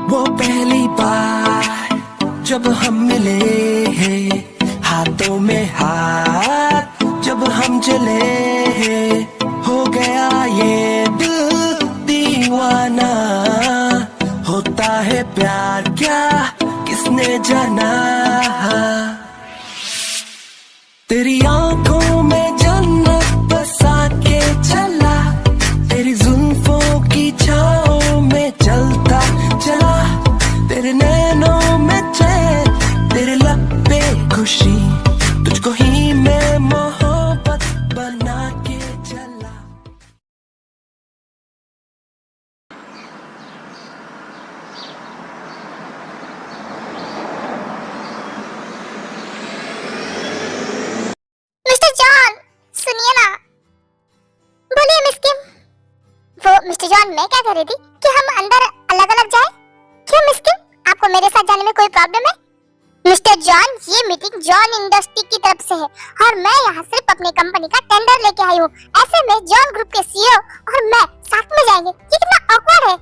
वो पहली बार जब हम मिले, हाथों में हाथ जब हम चले, हो गया ये दिल दीवाना। होता है प्यार क्या किसने जाना। तेरी आंखों में जन्नत बसा के चला, तेरी जुल्फों की छाओं में चलता चला। तेरे नैनों में चैन, तेरे लब पे खुशी, तुझको ही मैं मोहब्बत बना के चला। मिस्टर जॉन, सुनिए ना। बोलिए मिस किम। वो मिस्टर जॉन, मैं क्या कह रही थी कि हम अंदर अलग अलग जाएं? क्यों मिस किम, आपको मेरे साथ जाने में कोई प्रॉब्लम है? मिस्टर जॉन, ये मीटिंग जॉन इंडस्ट्री की तरफ से है और मैं यहाँ सिर्फ अपनी कंपनी का टेंडर लेके आई हूँ। ऐसे में जॉन ग्रुप के सीईओ और मैं साथ में जाएंगे, ये कितना ऑकवर्ड है।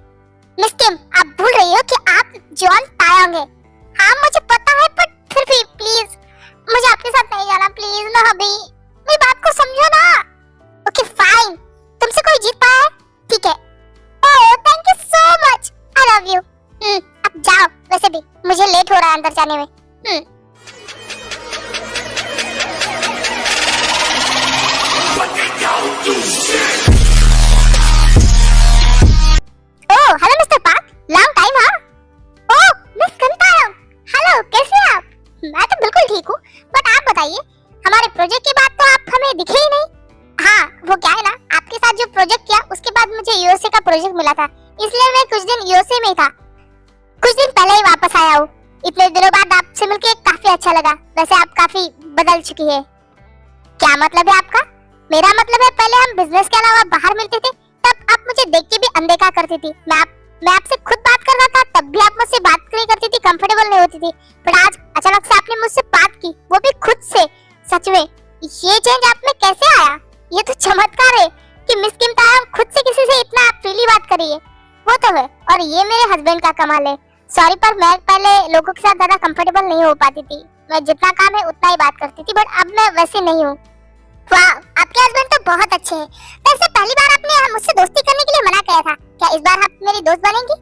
मिस किम, आप भूल रही हो कि आप जॉन तायंग हैं। हाँ मुझे पता है, पर फिर भी प्लीज मुझे आपके साथ नहीं जाना, प्लीज ना अभी। मेरी बात को समझो ना। ओके फाइन, तुमसे कोई जीत पाया है? ठीक है। Oh thank you so much, I love you. अब जाओ, वैसे भी मुझे लेट हो रहा है अंदर जाने में। Oh hello mister park, long time. हाँ ओह मिस कंतायम, हेलो कैसे हैं आप? मैं तो बिल्कुल ठीक हूँ, बट आप बताइए, हमारे प्रोजेक्ट के बाद तो आप हमें दिखे ही नहीं। हाँ वो क्या है ना, आपके साथ जो प्रोजेक्ट किया उसके बाद मुझे यूएसए का प्रोजेक्ट मिला था, इसलिए मैं कुछ दिन यूएसए में ही था। कुछ दिन पहले ही वापस आया हूँ। इतने दिनों बाद आपसे मिलके काफी अच्छा लगा। वैसे आप काफी बदल चुकी है। क्या मतलब है आपका? मेरा मतलब है पहले हम बिजनेस के अलावा बाहर मिलते थे, तब आप मुझे देख के भी अनदेखा करती थी। मैं आपसे खुद बात कर रहा था, तब भी आप मुझसे बात नहीं करती थी, कंफर्टेबल नहीं होती थी। पर आज अचानक से आपने मुझसे बात की, वो भी खुद से। सच में ये चेंज आप में कैसे आया? ये तो चमत्कार है कि मिस किम तायंग खुद से किसी से इतना फ्रीली बात कर रही है। वो तो है, और ये मेरे हस्बैंड का कमाल है। सॉरी, पर मैं पहले लोगों के साथ ज्यादा कंफर्टेबल नहीं हो पाती थी। मैं जितना काम है उतना ही बात करती थी, बट अब मैं वैसे नहीं हूँ। वाह, आपके हस्बैंड तो बहुत अच्छे हैं। वैसे पहली बार आपने मुझसे दोस्ती करने के लिए मना किया था, क्या इस बार आप मेरी दोस्त बनेंगी?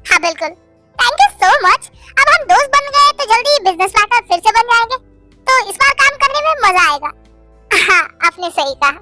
हाँ बिल्कुल, थैंक यू सो मच। अब हम दोस्त बन गए तो जल्दी बिजनेस पार्टनर फिर से बन जाएंगे, तो इस बार काम करने में मजा आएगा। हाँ आपने सही कहा।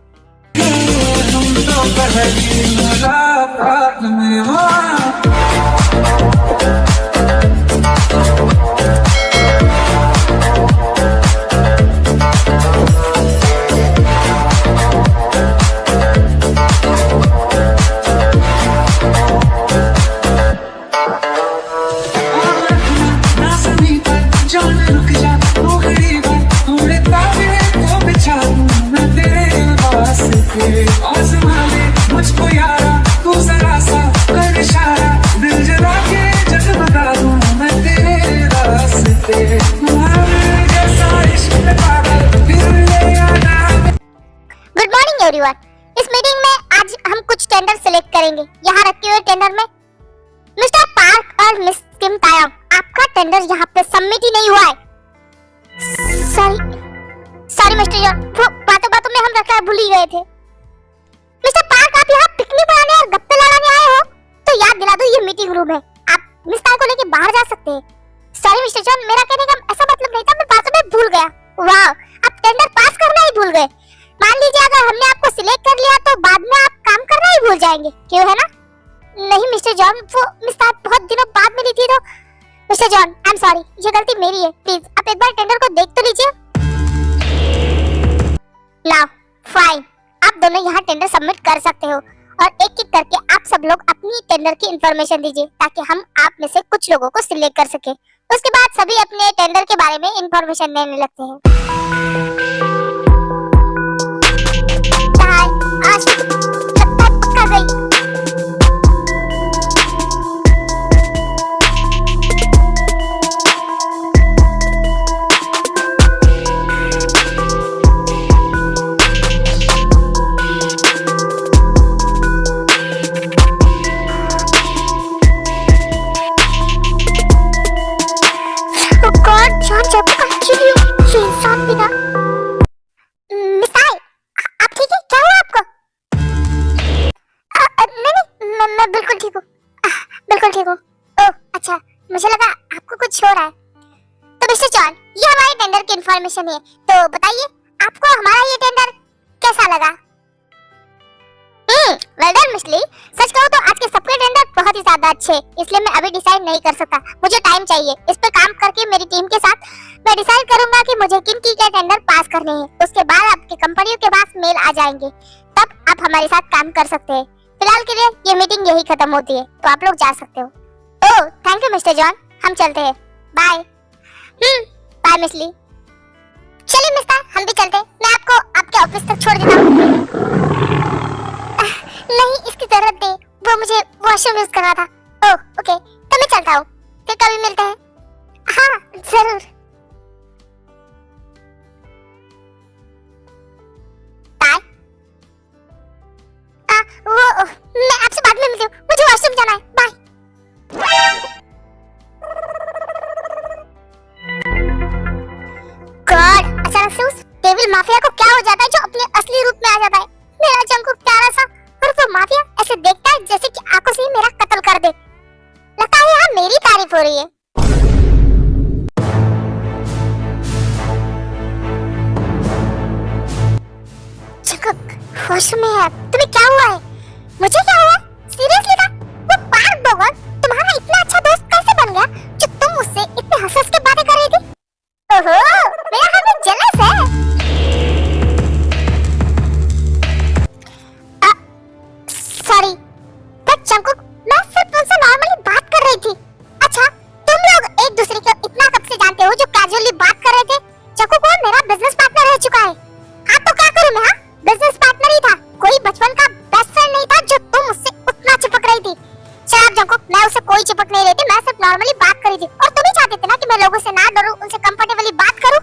इस मीटिंग में आज हम कुछ टेंडर सिलेक्ट करेंगे। यहाँ रखे हुए टेंडर में मिस्टर पार्क और मिस किम तायंग, आपका टेंडर यहाँ पे सबमिट ही नहीं हुआ है। सॉरी मिस्टर जॉन, वो बातों में हम रखा भूल ही गए थे। मिस्टर पार्क, आप यहाँ पिकनिक मनाने और गप्पे लड़ाने आए हो तो याद दिला दो, ये मीटिंग रूम है। आप मिस तायंग को लेके बाहर जा सकते हैं। सॉरी मिस्टर जॉन, मेरा कहने का ऐसा मतलब नहीं था, मैं बातों में भूल गया। वाह, आप टेंडर पास करना ही भूल गए। मान लीजिए अगर हमने आपको सिलेक्ट कर लिया तो बाद में आप काम करना ही भूल जाएंगे, क्यों है ना? नहीं मिस्टर जॉन, वो मिस तायंग बहुत दिनों बाद मिली थी तो। Mister John I am sorry, ये गलती मेरी है। प्लीज आप एक बार टेंडर को देख तो लीजिए। नाउ फाइन, आप दोनों यहाँ टेंडर सबमिट कर सकते हो और एक एक करके आप सब लोग अपनी टेंडर की इंफॉर्मेशन दीजिए ताकि हम आप में से कुछ लोगों को सिलेक्ट कर सके। उसके बाद सभी अपने टेंडर के बारे में इंफॉर्मेशन देने लगते हैं। आज पक्का गई। बिल्कुल ठीक हूँ। ओह अच्छा, मुझे लगा आपको कुछ हो रहा है। तो मिस्टर जॉन, ये हमारे टेंडर की इंफॉर्मेशन है, तो बताइए आपको हमारा ये टेंडर कैसा लगा? Well done मिस्ली। सच कहूं तो आज के सबके टेंडर बहुत ही ज्यादा अच्छे, इसलिए मैं अभी डिसाइड नहीं कर सकता, मुझे टाइम चाहिए। इस पे काम करके मेरी टीम के साथ मैं डिसाइड करूंगा कि मुझे किन की क्या टेंडर पास करने हैं। उसके बाद आपकी कंपनियों के पास मेल आ जाएंगे, तब आप हमारे साथ काम कर सकते हैं। फिलहाल के लिए ये मीटिंग यही खत्म होती है, तो आप लोग जा सकते हो। Oh thank you mister John, हम चलते हैं, बाय। बाय मिस्ली। चलिए मिस्टर, हम भी चलते हैं, मैं आपको आपके ऑफिस तक छोड़ देता हूँ। नहीं, इसकी जरूरत नहीं, वो मुझे वॉशरूम यूज करना था। ओह ओके, तो मैं चलता हूँ, फिर कभी मिलते हैं। हाँ जरूर। बाय। वो मैं आपसे बाद में मिलती हूँ, मुझे वॉशरूम जाना है, बाय। गॉड, अचानक से उस डेविल माफिया को क्या हो जाता है जो अपने असली रूप में आ जाता है। मेरा जंकुक प्यारा सा, और वो माफिया ऐसे देखता है जैसे कि आंखों से ही मेरा कत्ल कर दे। लगता है यहाँ मेरी तारीफ हो रही है। जंकुक वॉशरूम में है, तुम्हें क्या हुआ है? मुझे क्या हुआ? सीरियसली था? वो पार्क भगवान तुम्हारा इतना अच्छा दोस्त कैसे बन गया जो तुम उससे इतने हंस-हंस के बातें कर रही थी? ओहो, मेरा हमें जेलस है। सॉरी, बट जंकुक मैं सिर्फ उनसे नॉर्मली बात कर रही थी। अच्छा, तुम लोग एक दूसरे को इतना कब से जानते हो जो कैजुअली बात कर रहे थे? जंकुक वो मेरा बिजनेस पार्टनर रह चुका है। हाँ तो क्या करूं मैं? हाँ, बिजनेस पार्टनर ही था, कोई बचपन का बेस्ट फ्रेंड नहीं था जो तुम उससे उतना चिपक रही थी। शराब जंकुक, मैं उससे कोई चिपक नहीं रही थी, मैं सिर्फ नॉर्मली बात कर रही थी। और तुम ही चाहते थे ना कि मैं लोगों से ना डरूं, उनसे कंफर्टेबली बात करूं।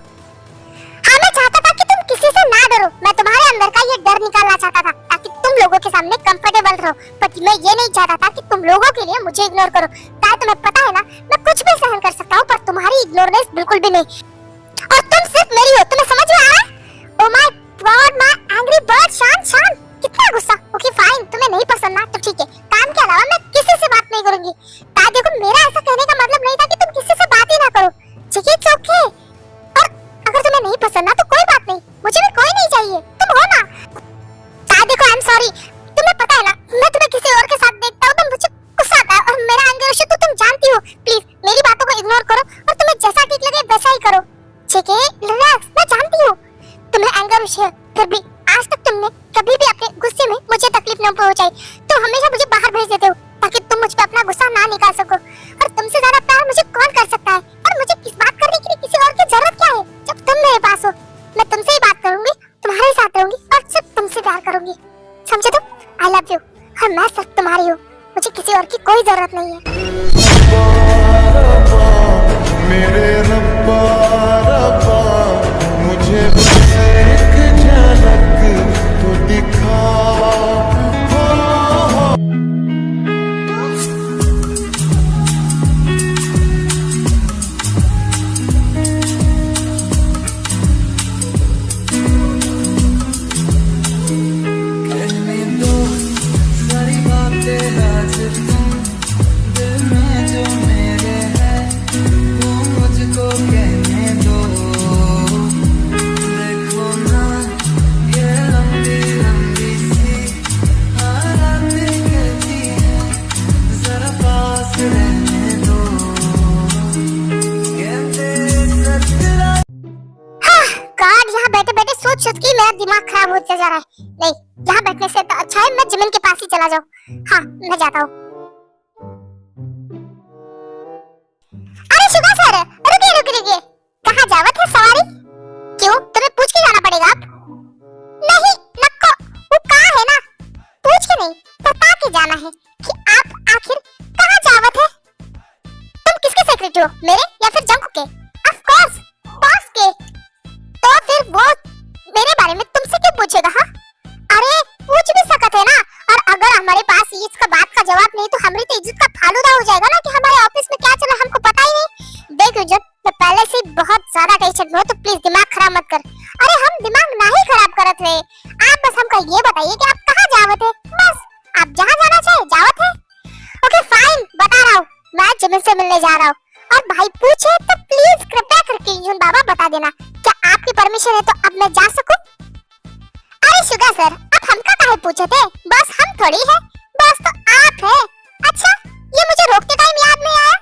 हाँ मैं चाहता था कि तुम किसी से ना डरो, मैं तुम्हारे अंदर का ये डर निकालना चाहता था ताकि तुम लोगों के सामने कंफर्टेबल रहो। पर मैं ये नहीं चाहता था कि तुम लोगों के लिए मुझे इग्नोर करो। क्या तुम्हें पता है ना, मैं कुछ भी सहन कर सकता हूँ पर तुम्हारी इग्नोरेंस बिल्कुल भी नहीं। और तुम सिर्फ मेरी हो, तुम्हें समझ में आ रहा है? Oh my God, my angry bird, शांत शांत, कितना गुस्सा। ओके फाइन, तुम्हें नहीं पसंद ना तो ठीक है, काम के अलावा मैं किसी से बात नहीं करूंगी। देखो मेरा ऐसा कहने का मतलब नहीं था कि तुम किसी से बात ही ना करो, ठीक है? It's okay. और अगर तुम्हें नहीं पसंद ना तो कोई बात नहीं, मुझे भी कोई नहीं चाहिए, तुम हो ना। देखो आई एम सॉरी, तुम्हें पता है ना मैं तुम्हें किसी और के साथ देखता हूँ तो मुझे गुस्सा आता है और मेरा एंगर इशू तो तुम जानती हो। प्लीज मेरी बातों को इग्नोर करो और तुम्हें जैसा ठीक लगे वैसा ही करो, ठीक है? रिलैक्स, मैं जानती हूँ तुम्हें एंगर इशू है, फिर भी आज तक तुमने कभी भी अपने गुस्से में मुझे तकलीफ न पहुंचाई। तुम हमेशा मुझे बाहर भेज देते हो ताकि तुम मुझ पे अपना गुस्सा ना निकाल सको। और तुमसे ज्यादा प्यार मुझे कौन कर सकता है? और मुझे किस बात करने के लिए किसी और की जरूरत क्या है जब तुम मेरे पास हो? मैं तुमसे ही बात करूंगी, तुम्हारे साथ रहूंगी और सिर्फ तुमसे प्यार करूंगी, समझे तुम? आई लव यू और मैं सिर्फ तुम्हारी हूँ, मुझे किसी और की कोई जरूरत नहीं है। मेरे रब्बा रब्बा, मुझे बस एक झलक तो दिखा। कहने दो सारी बातें आज तुम, दिल में जो मेरे है वो मुझको कहने दो। देखो ना ये लंबी लंबी सी रातें कहती है, जरा पास रहने दो। गॉड, यहाँ बैठे बैठे सोच सोच के मेरा दिमाग खराब होता जा रहा है। नहीं, यहाँ बैठने से तो अच्छा है मैं जिमिन के पास ही चला जाऊँ। हाँ मैं जाता हूँ। अरे शिवा सर, रुकिए रुकिए रुकिए, कहाँ जावत है सवारी? क्यों, तुम्हें पूछ के जाना पड़ेगा? आप नहीं नक्को, वो कहाँ है ना, पूछ के नहीं बता के जाना है कि आप आखिर कहाँ जावत है। तुम किसके सेक्रेटरी हो, मेरे या फिर जंकुक के? ऑफ कोर्स बॉस के। तो फिर वो मेरे बारे में तुमसे क्यों पूछेगा? हाँ अरे पूछ भी सकते है ना। और अगर हमारे पास इसका बात का जवाब नहीं तो हमारी तो इज्जत का फालूदा हो जाएगा ना कि हमारे ऑफिस में क्या चल रहा है हमको पता ही नहीं। देख इज्जत, मैं पहले से बहुत ज्यादा टेंशन में हूँ तो प्लीज दिमाग खराब मत कर। अरे हम दिमाग ना ही खराब करत रहे, आप बस हमको ये बताइए कि आप कहाँ जावत है, बस आप जहाँ जाना चाहे जावत है। ओके फाइन, फाइन, बता रहा हूँ, मैं जिमिन से मिलने जा रहा हूँ। और भाई पूछे तो प्लीज कृपया करके यून बाबा बता देना, क्या आपकी परमिशन है तो अब मैं जा सकूं? अरे शुगर सर, आप हमका काहे पूछे थे? बस हम थोड़ी है, बस तो आप है। अच्छा, ये मुझे रोकते टाइम याद नहीं आया?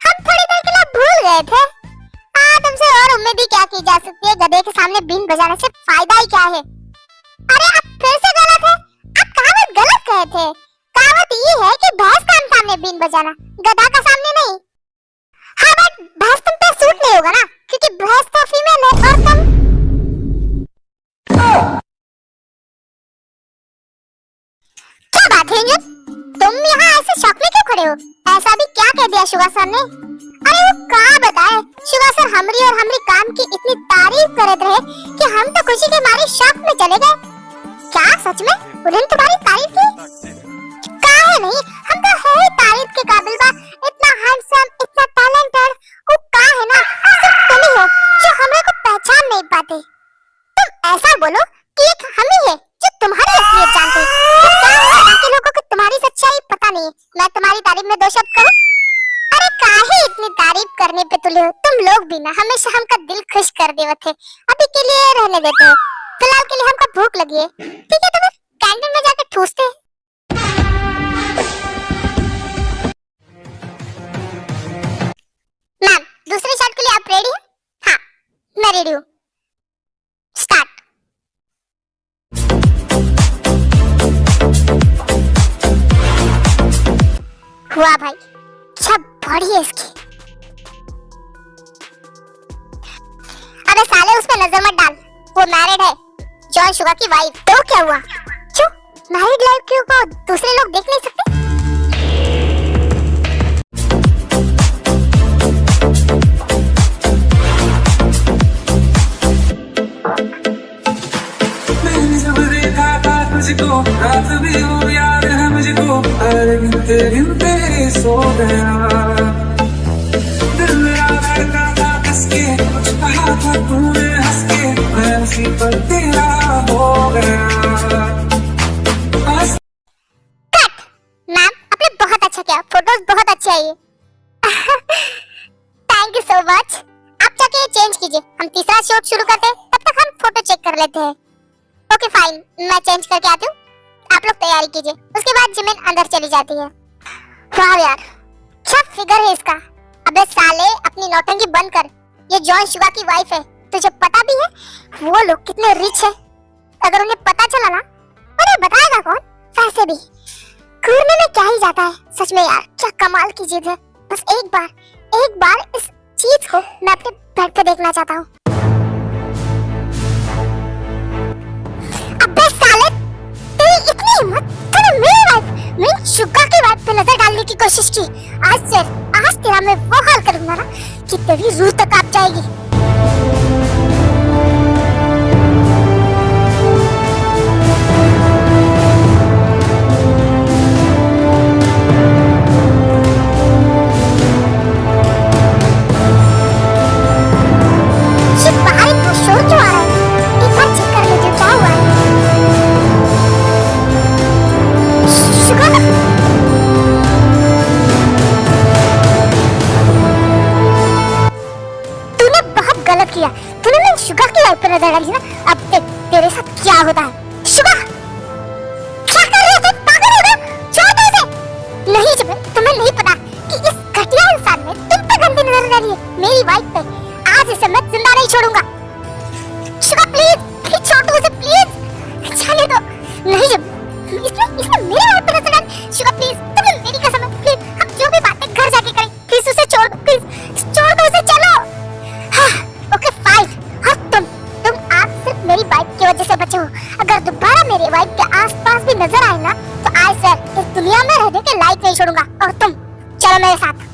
हम थोड़ी देर के लिए भूल गए थे। तुमसे और उम्मीद ही क्या की जा सकती है, गधे के सामने बीन बजाने से फायदा ही क्या है? अरे आप फिर से गलत है, आप कहावत गलत कहे थे। कहावत ये है कि भैंस का सामने बीन बजाना, गधा का सामने नहीं। हाँ बट भैंस तुम पे सूट नहीं होगा ना, क्योंकि भैंस तो फीमेल है और तुम। क्या बात है यून, तुम यहाँ ऐसे शौक में क्यों खड़े हो? ऐसा भी क्या कह दिया शुगा सर ने? अरे वो कहाँ बताए, शुगा सर हमरी और हमरी काम की इतनी तारीफ करते रहे कि हम तो खुशी के मारे शौक में चले गए। क्या सच में उन्होंने तुम्हारी तारीफ की? काहे नहीं, हम तो है ही तारीफ के काबिल बा। इतना हैंडसम, इतना टैलेंटेड, वो का है ना, सिर्फ तुम ही हो जो हमें को पहचान नहीं पाते। तुम ऐसा बोलो कि एक हम ही है जो तुम्हारी असलियत जानते। तो क्या हुआ, बाकी लोगों को तुम्हारी सच्चाई पता नहीं, मैं तुम्हारी तारीफ में दो शब्द कहूं? अरे काहे इतनी तारीफ करने पे तुले हो? तुम लोग भी ना हमेशा हमका दिल खुश कर देवे थे, अभी के लिए रहने देते हो। फिलहाल के लिए हमका भूख लगी है, ठीक है? तो फिर कैंटीन में जाकर ठूसते हैं। मैम, दूसरे शॉट के लिए आप रेडी हैं? हाँ, मैं रेडी हूँ। स्टार्ट। हुआ भाई, क्या बॉडी है इसकी। अबे साले उस पे नजर मत डाल, वो मैरिड है, जॉन शुगर की वाइफ। तो क्या हुआ? क्यों मैरिड लड़कियों को दूसरे लोग देख नहीं सकते? मुझको रात भी हो याद है मुझको, अरे गिनते गिनते सो गया। दिल मेरा धड़का था कसके, कुछ कहा था तूने हंस के, मैं उसी पर तेरा हो गया। कट। मैम आपने बहुत अच्छा किया, फोटोज बहुत अच्छे आई है। Thank you so much. आप जाके चेंज कीजिए, हम तीसरा शॉट शुरू करते हैं, तब तक हम फोटो चेक कर लेते हैं। ओके फाइन, मैं चेंज करके आती हूँ, आप लोग तैयारी कीजिए। उसके बाद जिमिन अंदर चली जाती है। वाह यार, क्या फिगर है इसका। अबे साले अपनी नौटंकी बंद कर, ये जॉन शुगा की वाइफ है, तुझे पता भी है वो लोग कितने रिच है। अगर उन्हें पता चला ना, उन्हें बताएगा कौन? वैसे भी घूरने में क्या ही जाता है, सच में यार क्या कमाल की चीज है। बस एक बार इस चीज को मैं अपने बेड पे देखना चाहता हूँ। अबे साले, तेरी इतनी हिम्मत, तूने मेरी शुगा की वाइफ पे नजर डालने की कोशिश की। आज तेरा मैं वो हाल करूंगा ना कि तेरी रूह तक कांप जाएगी। ये बाहर इतना शोर क्यों आ रहा है? एक बार चेक कर लेते हैं क्या हुआ है। शुगा, तूने बहुत गलत किया। तूने मेरी शुगा की वाइफ पर नजर डाली ना, अब देख तेरे साथ क्या होता है। शुगा, क्या कर रही है तू? पागल हो गया? छोड़ दे इसे। नहीं जिमिन, तुम्हें नहीं पता कि इस घटिया इंसान ने तुम पे गंदी नजर डाली है, मेरी वाइफ पे। आज इसे मैं जिंदा नहीं छोड़ूंगा। शुगा प्लीज छोड़ दो उसे, प्लीज जाने दो। नहीं जिमिन, इसने मेरे वाइफ पे नजर डाली। शुगा प्लीज, तुम्हें मेरी कसम है, प्लीज हम जो भी बातें घर जाके करें, प्लीज उसे छोड़ दो, प्लीज छोड़ दो उसे, चलो। Okay fine. और तुम आज सिर्फ मेरी वाइफ की वजह से बचे हो। अगर दोबारा मेरे वाइफ के आसपास भी नजर आए ना, तो आज सर इस दुनिया में रहने के लायक नहीं छोड़ूंगा। और तुम चलो मेरे साथ।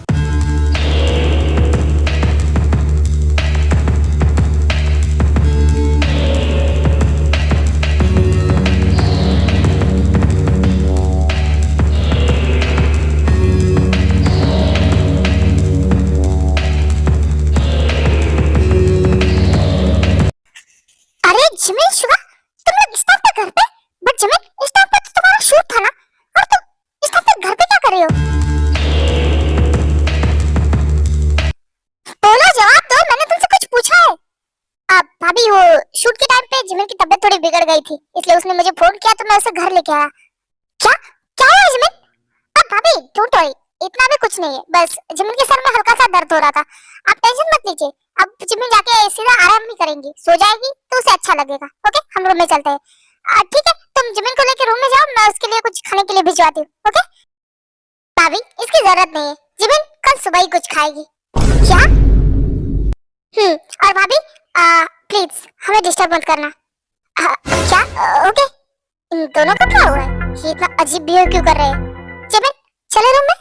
जिमिन शुगा, तुम लोग इस टाइम पे घर पे? बट जिमिन, इस टाइम पे तो तुम्हारा शूट था ना, और तुम इस टाइम पे घर पे क्या कर रहे हो? गई थी, इसलिए उसने मुझे फोन किया तो मैं उसे घर लेके आया। क्या क्या है जिमिन? अब भाभी डोंट वरी, इतना भी कुछ नहीं है, बस जिमिन के सर में हल्का सा दर्द हो रहा था। आप टेंशन मत लीजिए, अब जिमिन जाके सीधा आराम नहीं करेंगी, सो जाएगी तो उसे अच्छा लगेगा। ओके हम रूम में चलते हैं। ठीक है, तुम जिमिन को लेके रूम में जाओ, मैं उसके लिए कुछ खाने के लिए भिजवाती हूँ। ओके भाभी इसकी जरूरत नहीं है, जिमिन कल सुबह ही कुछ खाएगी। क्या? और भाभी प्लीज हमें डिस्टर्ब मत करना। क्या? ओके। इन दोनों का क्या हुआ है? ये इतना अजीब बिहेव क्यों कर रहे हैं? जिमिन चले रूम में।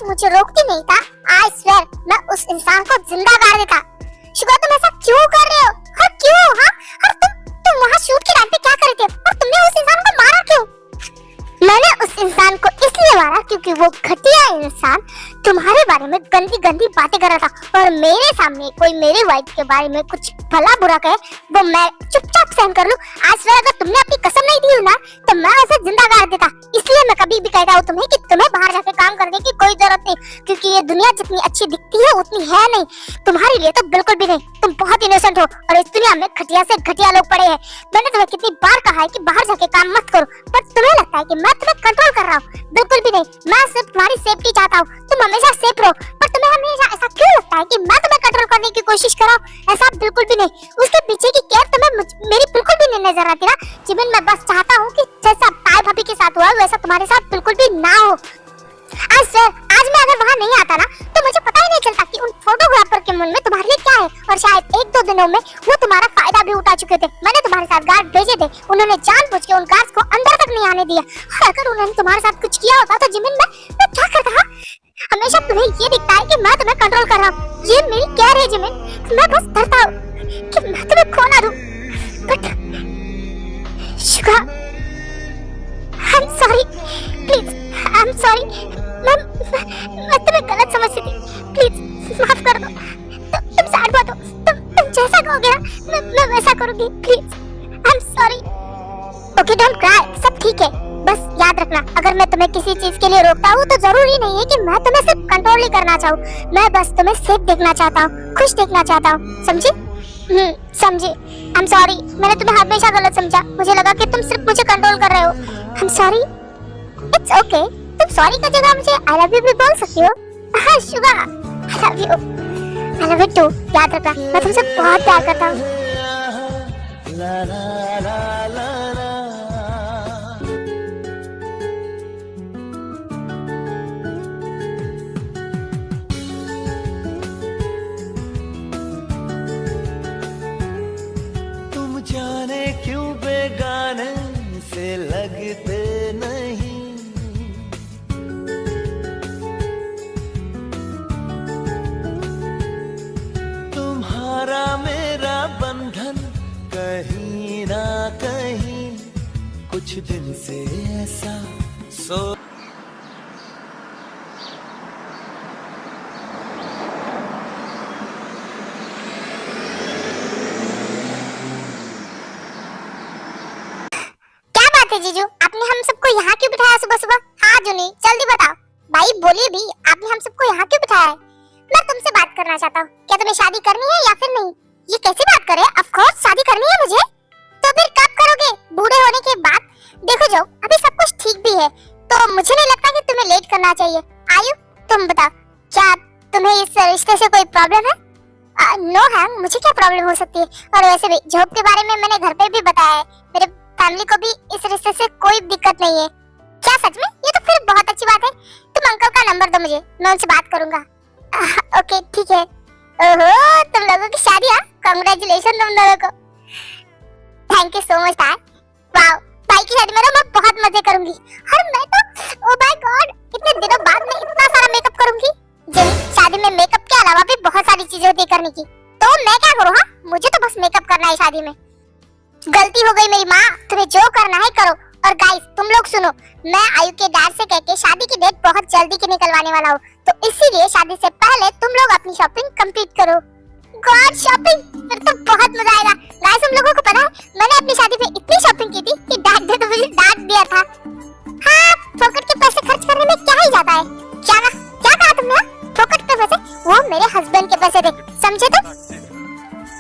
मुझे रोकती नहीं था, आई स्वेयर मैं उस इंसान को जिंदा गाड़ देता। शुगा तुम ऐसा क्यों कर रहे हो? हाँ क्यों? हाँ और तुम वहाँ शूट की रात पे क्या कर रहे थे? और तुमने उस इंसान को मारा क्यों? मैंने उस इंसान को इसलिए मारा क्योंकि वो घटिया इंसान तुम्हारे बारे में गंदी गंदी बातें कर रहा था, और मेरे सामने कोई मेरी वाइफ के बारे में कुछ भला बुरा कहे वो मैं चुपचाप सहन कर लूं। आज फिर अगर तुमने अपनी कसम नहीं दी ना तो मैं उसे जिंदा गाड़ देता। इसलिए मैं कभी भी कहता हूँ तुम्हें कि तुम्हें बाहर जाके काम करने की कोई जरूरत नहीं, क्योंकि ये दुनिया जितनी अच्छी दिखती है उतनी है नहीं। तुम्हारे लिए तो बिल्कुल भी नहीं, तुम बहुत इनोसेंट हो और इस दुनिया में घटिया से घटिया लोग पड़े हैं। मैंने तुम्हें कितनी बार कहा है कि बाहर जाके काम मत करो, पर तुम्हें लगता है कि मैं तुम्हें कंट्रोल कर रहा हूँ। बिल्कुल भी नहीं, मैं सिर्फ तुम्हारी सेफ्टी चाहता हूँ, तुम हमेशा सेफ रहो। पर तुम्हें हमेशा ऐसा क्यों लगता है कि मैं तुम्हें कंट्रोल करने की कोशिश कर रहा हूँ? ऐसा बिल्कुल भी नहीं, उसके पीछे की केयर तुम्हें मेरी बिल्कुल भी नहीं नजर आती ना जिमिन। मैं बस चाहता हूँ कि जैसा ताई भाभी के साथ हुआ वैसा तुम्हारे साथ बिल्कुल भी ना हो। आज मैं अगर वहाँ नहीं आता ना तो मुझे पता ही नहीं चलता कि उन फोटोग्राफर के मन में तुम्हारे लिए क्या है, और शायद 1-2 दिनों में वो तुम्हारा फायदा भी उठा चुके थे। मैंने तुम्हारे साथ गार्ड भेजे थे, उन्होंने जानबूझ के उन गार्ड्स को अंदर तक नहीं आने दिया। और अगर उन्होंने तुम्हारे साथ कुछ किया होता तो जिमिन मैं क्या करता? हमेशा तुम्हें ये दिखता है कि मैं तुम्हें कंट्रोल कर रहा हूँ, ये मेरी केयर है जिमिन। मैं बस डरता हूँ कि मैं तुम्हें खो ना दूं। But Suga I am sorry, please I am sorry. मैं तुम्हें गलत समझती थी, प्लीज माफ कर दो। तुम सैड मत हो, तुम जैसा कहोगे ना मैं वैसा करूंगी, please I am sorry. Okay don't cry, सब ठीक है। बस याद रखना, अगर मैं तुम्हें किसी चीज के लिए रोकता हूँ तो जरूरी नहीं है कि मैं तुम्हें सिर्फ कंट्रोल ही करना चाहूँ। मैं बस तुम्हें सेफ देखना चाहता हूँ, खुश देखना चाहता हूँ, समझी? समझी। आई एम सॉरी, मैंने तुम्हें हमेशा गलत समझा। मुझे लगा कि तुम सिर्फ मुझे कंट्रोल कर रहे हो। I am sorry. It's okay, तुम सॉरी की जगह मुझे आई लव यू भी बोल सकती हो। हाँ शुगा, I love you, I love you too. याद रखना, मैं तुमसे बहुत प्यार करता हूँ। जाने क्यों बेगाने से लगते नहीं, तुम्हारा मेरा बंधन कहीं ना कहीं कुछ दिन से ऐसा सो। जीजू आपने हम सबको यहाँ क्यों बिठाया सुबह सुबह? हाँ जुनी जल्दी बताओ। भाई बोलिए भी, आपने हम सबको यहाँ क्यों बिठाया है? मैं तुमसे बात करना चाहता हूँ। क्या तुम्हें शादी करनी है या फिर नहीं? ये कैसी बात करे? ऑफ कोर्स शादी करनी है मुझे। तो फिर कब करोगे? बूढ़े होने के बाद? देखो जो अभी सब कुछ ठीक भी है तो मुझे नहीं लगता कि तुम्हें लेट करना चाहिए। आयु तुम बताओ, क्या तुम्हें इस रिश्ते से कोई प्रॉब्लम है? नो है, मुझे क्या प्रॉब्लम हो सकती है? और वैसे भी जॉब के बारे में मैंने घर पे भी बताया है, मेरे फैमिली को भी इस रिश्ते से कोई दिक्कत नहीं है। क्या सच में? ये तो फिर बहुत अच्छी बात है। तुम अंकल का नंबर दो मुझे, मैं उनसे बात करूंगा। ओके ठीक है। ओहो तुम लोगों की शादी है, कांग्रेचुलेशन तुम लोगों को। थैंक यू सो मच यार। वाओ, भाई की शादी में तो मैं बहुत मजे करूंगी। और मैं तो ओ माय गॉड, इतने दिनों बाद मैं इतना सारा मेकअप करूंगी। जिन शादी में मेकअप के अलावा भी बहुत सारी चीजें होती करने की, तो मैं क्या करूँ? हाँ मुझे तो बस मेकअप करना है शादी में। गलती हो गई मेरी माँ, तुम्हें जो करना है करो। और गाइस तुम लोग सुनो, मैं आयु के डैड से कहके शादी की डेट बहुत जल्दी की निकलवाने वाला हूँ, तो इसीलिए शादी से पहले तुम लोग अपनी शॉपिंग कंप्लीट करो। गॉड शॉपिंग, फिर तो बहुत मजा आएगा। गाइस तुम लोगों को पता है मैंने अपनी शादी पे इतनी शॉपिंग की थी कि डैड ने तो मुझे डांट दिया था। हाँ, फोकट के पैसे खर्च करने में क्या ही जाता है। क्या कहा तुमने? फोकट के पैसे? वो मेरे हस्बैंड के पैसे थे, समझे तुम?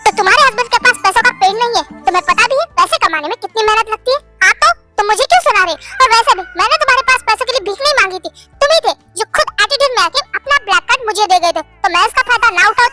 तो तुम्हारे हस्बैंड के पास पैसों का पेड़ नहीं है, तुम्हें पता भी है पैसे कमाने में कितनी मेहनत लगती है। हाँ तो मुझे क्यों सुना रहे? और वैसे भी मैंने तुम्हारे पास पैसों के लिए भीख नहीं मांगी थी, तुम ही थे जो खुद एटीट्यूड में आके अपना ब्लैक कार्ड मुझे दे गए थे, तो मैं इसका फायदा ना उठाऊं